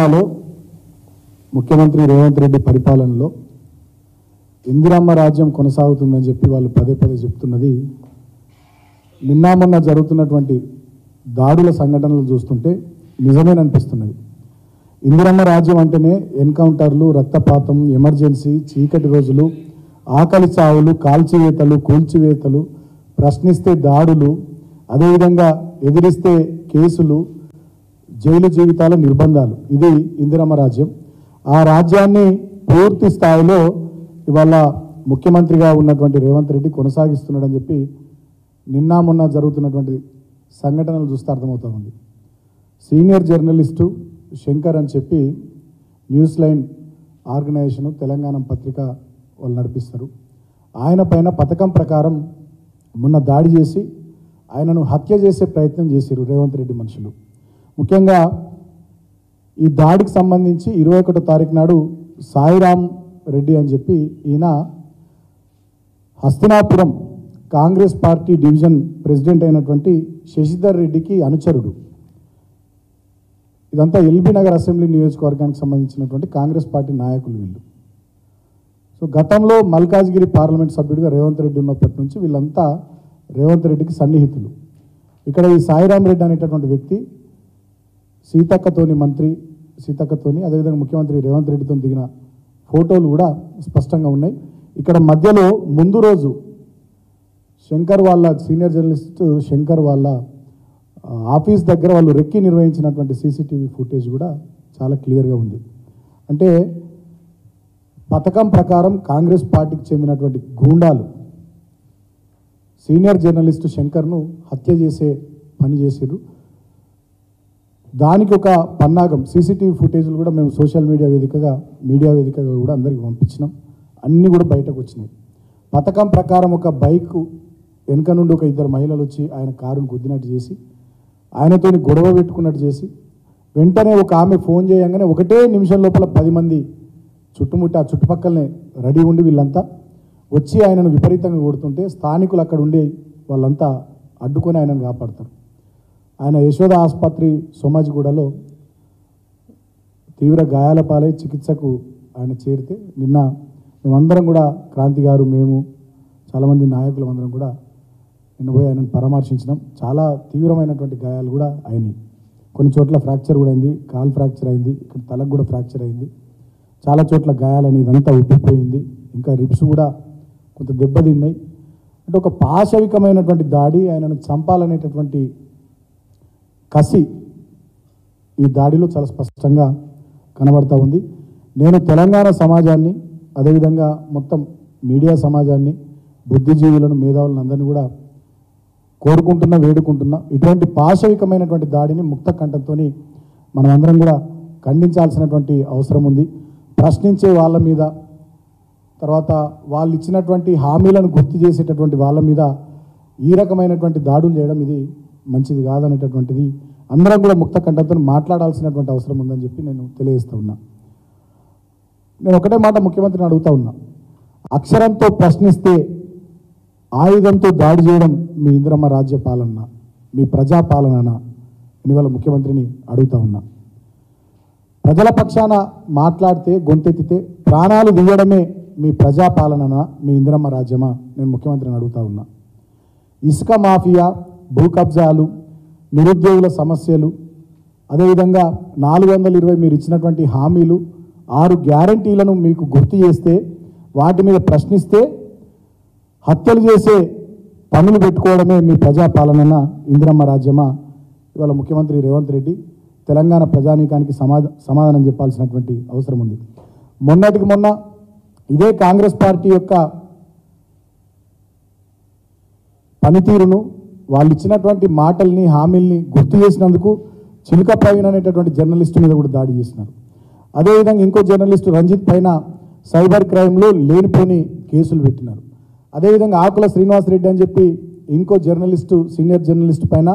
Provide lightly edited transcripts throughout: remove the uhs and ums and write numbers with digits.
తెలంగాణలో ముఖ్యమంత్రి రేవంత్ రెడ్డి పరిపాలనలో ఇందిరమ్మ రాజ్యం కొనసాగుతుందని చెప్పి వాళ్ళు పదే పదే చెప్తున్నది నిన్న మొన్న జరుగుతున్నటువంటి దాడుల సంఘటనలు చూస్తుంటే నిజమేననిపిస్తున్నది. ఇందిరమ్మ రాజ్యం అంటేనే ఎన్కౌంటర్లు, రక్తపాతం, ఎమర్జెన్సీ, చీకటి రోజులు, ఆకలి చావులు, కాల్చివేతలు, కూల్చివేతలు, ప్రశ్నిస్తే దాడులు, అదేవిధంగా ఎదిరిస్తే కేసులు, జైలు జీవితాల నిర్బంధాలు. ఇది ఇందిరమ్మ రాజ్యం. ఆ రాజ్యాన్ని పూర్తి స్థాయిలో ఇవాళ ముఖ్యమంత్రిగా ఉన్నటువంటి రేవంత్ రెడ్డి కొనసాగిస్తున్నాడని చెప్పి నిన్న మొన్న జరుగుతున్నటువంటి సంఘటనలు చూస్తే అర్థమవుతూ ఉంది. సీనియర్ జర్నలిస్టు శంకర్ అని చెప్పి న్యూస్ లైన్ ఆర్గనైజేషను తెలంగాణ పత్రిక వాళ్ళు నడిపిస్తారు. ఆయన పైన పథకం ప్రకారం మొన్న దాడి చేసి ఆయనను హత్య చేసే ప్రయత్నం చేశారు రేవంత్ రెడ్డి మనుషులు. ముఖ్యంగా ఈ దాడికి సంబంధించి 21వ తారీఖు నాడు సాయిరామ్ రెడ్డి అని చెప్పి ఈయన Hastinapuram Congress party division president అయినటువంటి శశిధర్ రెడ్డికి అనుచరుడు. ఇదంతా ఎల్బీ నగర్ అసెంబ్లీ నియోజకవర్గానికి సంబంధించినటువంటి కాంగ్రెస్ పార్టీ నాయకులు వీళ్ళు. సో గతంలో మల్కాజ్గిరి పార్లమెంట్ సభ్యుడిగా రేవంత్ రెడ్డి ఉన్నప్పటి నుంచి వీళ్ళంతా రేవంత్ రెడ్డికి సన్నిహితులు. ఇక్కడ ఈ సాయిరామ్ రెడ్డి అనేటటువంటి వ్యక్తి సీతక్కతోని అదేవిధంగా ముఖ్యమంత్రి రేవంత్ రెడ్డితో దిగిన ఫోటోలు కూడా స్పష్టంగా ఉన్నాయి. ఇక్కడ మధ్యలో ముందు రోజు శంకర్ వాళ్ళ సీనియర్ జర్నలిస్ట్ శంకర్ వాళ్ళ ఆఫీస్ దగ్గర వాళ్ళు రెక్కి నిర్వహించినటువంటి సీసీటీవీ ఫుటేజ్ కూడా చాలా క్లియర్గా ఉంది. అంటే పథకం ప్రకారం కాంగ్రెస్ పార్టీకి చెందినటువంటి గూండాలు సీనియర్ జర్నలిస్టు శంకర్ను హత్య చేసే పని చేశారు. దానికి ఒక పన్నాగం సీసీటీవీ ఫుటేజ్లు కూడా మేము సోషల్ మీడియా వేదికగా కూడా అందరికి పంపించినాం. అన్నీ కూడా బయటకు వచ్చినాయి. పథకం ప్రకారం ఒక బైక్ వెనుక నుండి ఒక 2 మహిళలు వచ్చి ఆయన కారును గుద్దినట్టు చేసి ఆయనతో గొడవ పెట్టుకున్నట్టు చేసి వెంటనే ఒక ఆమె ఫోన్ చేయగానే 1 నిమిషం లోపల 10 మంది చుట్టుముట్టి ఆ చుట్టుపక్కలనే రెడీ ఉండి వీళ్ళంతా వచ్చి ఆయనను విపరీతంగా కొడుతుంటే స్థానికులు అక్కడ ఉండి వాళ్ళంతా అడ్డుకొని ఆయనను కాపాడతారు. ఆయన యశోద ఆసుపత్రి సోమాజిగూడలో తీవ్ర గాయాల పాలై చికిత్సకు ఆయన చేరితే నిన్న మేమందరం కూడా క్రాంతి గారు మేము చాలామంది నాయకులు అందరం కూడా నిన్న పోయి ఆయనను పరామర్శించినాం. చాలా తీవ్రమైనటువంటి గాయాలు కూడా అయినాయి. కొన్ని చోట్ల ఫ్రాక్చర్ కూడా అయింది, కాల్ ఫ్రాక్చర్ అయింది, ఇక్కడ తలకు కూడా ఫ్రాక్చర్ అయింది, చాలా చోట్ల గాయాలని ఇదంతా ఉబ్బిపోయింది, ఇంకా రిబ్స్ కూడా కొంత దెబ్బతిన్నాయి. అంటే ఒక పాశవికమైనటువంటి దాడి, ఆయనను చంపాలనేటటువంటి కసి ఈ దాడిలో చాలా స్పష్టంగా కనబడతా ఉంది. నేను తెలంగాణ సమాజాన్ని అదేవిధంగా మొత్తం మీడియా సమాజాన్ని బుద్ధిజీవులను మేధావులను అందరినీ కూడా వేడుకుంటున్నా ఇటువంటి పాశవికమైనటువంటి దాడిని ముక్త కంఠంతో మనం అందరం కూడా ఖండించాల్సినటువంటి అవసరం ఉంది. ప్రశ్నించే వాళ్ళ మీద తర్వాత వాళ్ళు ఇచ్చినటువంటి హామీలను గుర్తు చేసేటటువంటి వాళ్ళ మీద ఈ రకమైనటువంటి దాడులు చేయడం ఇది మంచిది కాదనేటటువంటిది అందరం కూడా ముక్త కంఠంతో మాట్లాడాల్సినటువంటి అవసరం ఉందని చెప్పి నేను తెలియజేస్తూ ఉన్నా. నేను ఒకటే మాట ముఖ్యమంత్రిని అడుగుతా ఉన్నా, అక్షరంతో ప్రశ్నిస్తే ఆయుధంతో దాడి చేయడం మీ ఇందిరమ్మ రాజ్య పాలన, మీ ప్రజాపాలన అని వాళ్ళ ముఖ్యమంత్రిని అడుగుతా ఉన్నా. ప్రజల పక్షాన మాట్లాడితే గొంతెత్తితే ప్రాణాలు తీయడమే మీ ప్రజాపాలన, మీ ఇందిరమ్మ రాజ్యమా? నేను ముఖ్యమంత్రిని అడుగుతా ఉన్నా. ఇసుక మాఫియా, భూ కబ్జాలు, నిరుద్యోగుల సమస్యలు, అదేవిధంగా 420 మీరు ఇచ్చినటువంటి హామీలు, 6 గ్యారంటీలను మీకు గుర్తు చేస్తే వాటి మీద ప్రశ్నిస్తే హత్యలు చేసే పనులు పెట్టుకోవడమే మీ ప్రజాపాలన, ఇందిరమ్మ రాజ్యమా? ఇవాళ ముఖ్యమంత్రి రేవంత్ రెడ్డి తెలంగాణ ప్రజానీకానికి సమాధానం చెప్పాల్సినటువంటి అవసరం ఉంది. మొన్నటికి మొన్న ఇదే కాంగ్రెస్ పార్టీ యొక్క పనితీరును, వాళ్ళు ఇచ్చినటువంటి మాటల్ని హామీల్ని గుర్తు చేసినందుకు చిలుక ప్రవీణ్ అనేటటువంటి జర్నలిస్టు మీద కూడా దాడి చేసినారు. అదేవిధంగా ఇంకో జర్నలిస్టు రంజిత్ పైన సైబర్ క్రైమ్లో లేనిపోని కేసులు పెట్టినారు. అదేవిధంగా ఆకుల శ్రీనివాసరెడ్డి అని చెప్పి ఇంకో జర్నలిస్టు సీనియర్ జర్నలిస్టు పైన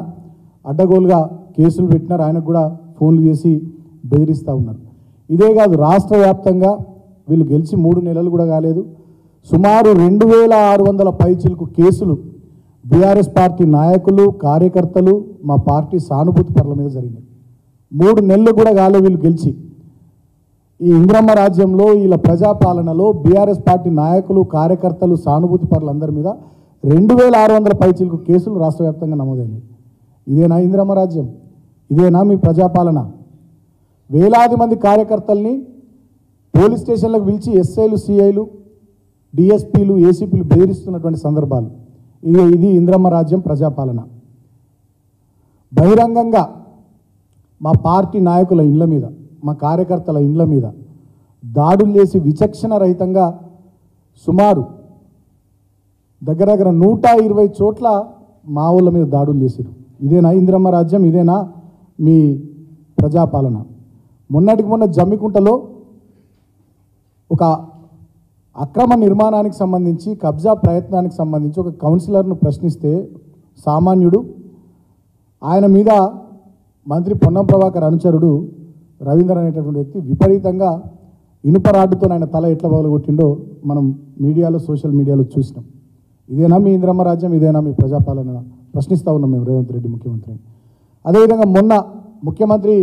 అడ్డగోలుగా కేసులు పెట్టినారు. ఆయనకు కూడా ఫోన్లు చేసి బెదిరిస్తూ ఉన్నారు. ఇదే కాదు, రాష్ట్ర వ్యాప్తంగా వీళ్ళు గెలిచి 3 నెలలు కూడా కాలేదు, సుమారు 2600 పైచిలకు కేసులు బీఆర్ఎస్ పార్టీ నాయకులు కార్యకర్తలు మా పార్టీ సానుభూతి పరుల మీద జరిగినాయి. 3 నెలలు కూడా కాలే వీళ్ళు గెలిచి. ఈ ఇంద్రమ్మ రాజ్యంలో వీళ్ళ ప్రజాపాలనలో బీఆర్ఎస్ పార్టీ నాయకులు కార్యకర్తలు సానుభూతి పరులందరి మీద 2600 పైచిలకు కేసులు రాష్ట్ర వ్యాప్తంగా నమోదైనాయి. ఇదేనా ఇంద్రమ్మ రాజ్యం? ఇదేనా మీ ప్రజాపాలన? వేలాది మంది కార్యకర్తల్ని పోలీస్ స్టేషన్లకు పిలిచి ఎస్ఐలు, సిఐలు, డిఎస్పీలు, ఏసీపీలు బెదిరిస్తున్నటువంటి సందర్భాలు. ఇది ఇంద్రమ్మ రాజ్యం ప్రజాపాలన. బహిరంగంగా మా పార్టీ నాయకుల ఇండ్ల మీద, మా కార్యకర్తల ఇండ్ల మీద దాడులు చేసి విచక్షణ రహితంగా సుమారు దగ్గర 120 చోట్ల మా ఊళ్ళ మీద దాడులు చేశారు. ఇదేనా ఇంద్రమ్మ రాజ్యం? ఇదేనా మీ ప్రజాపాలన? మొన్నటికి మొన్న జమ్మికుంటలో ఒక అక్రమ నిర్మాణానికి సంబంధించి, కబ్జా ప్రయత్నానికి సంబంధించి ఒక కౌన్సిలర్ను ప్రశ్నిస్తే సామాన్యుడు, ఆయన మీద మంత్రి పొన్నం ప్రభాకర్ అనుచరుడు రవీందర్ అనేటటువంటి వ్యక్తి విపరీతంగా ఇనుప రాడ్డుతో ఆయన తల ఎట్లా పగలగొట్టిండో మనం మీడియాలో, సోషల్ మీడియాలో చూసినాం. ఇదేనా మీ ఇంద్రమ్మ రాజ్యం? ఇదేనా మీ ప్రజాపాలన? ప్రశ్నిస్తూ ఉన్నాం మేము రేవంత్ రెడ్డి ముఖ్యమంత్రిని. అదేవిధంగా మొన్న ముఖ్యమంత్రి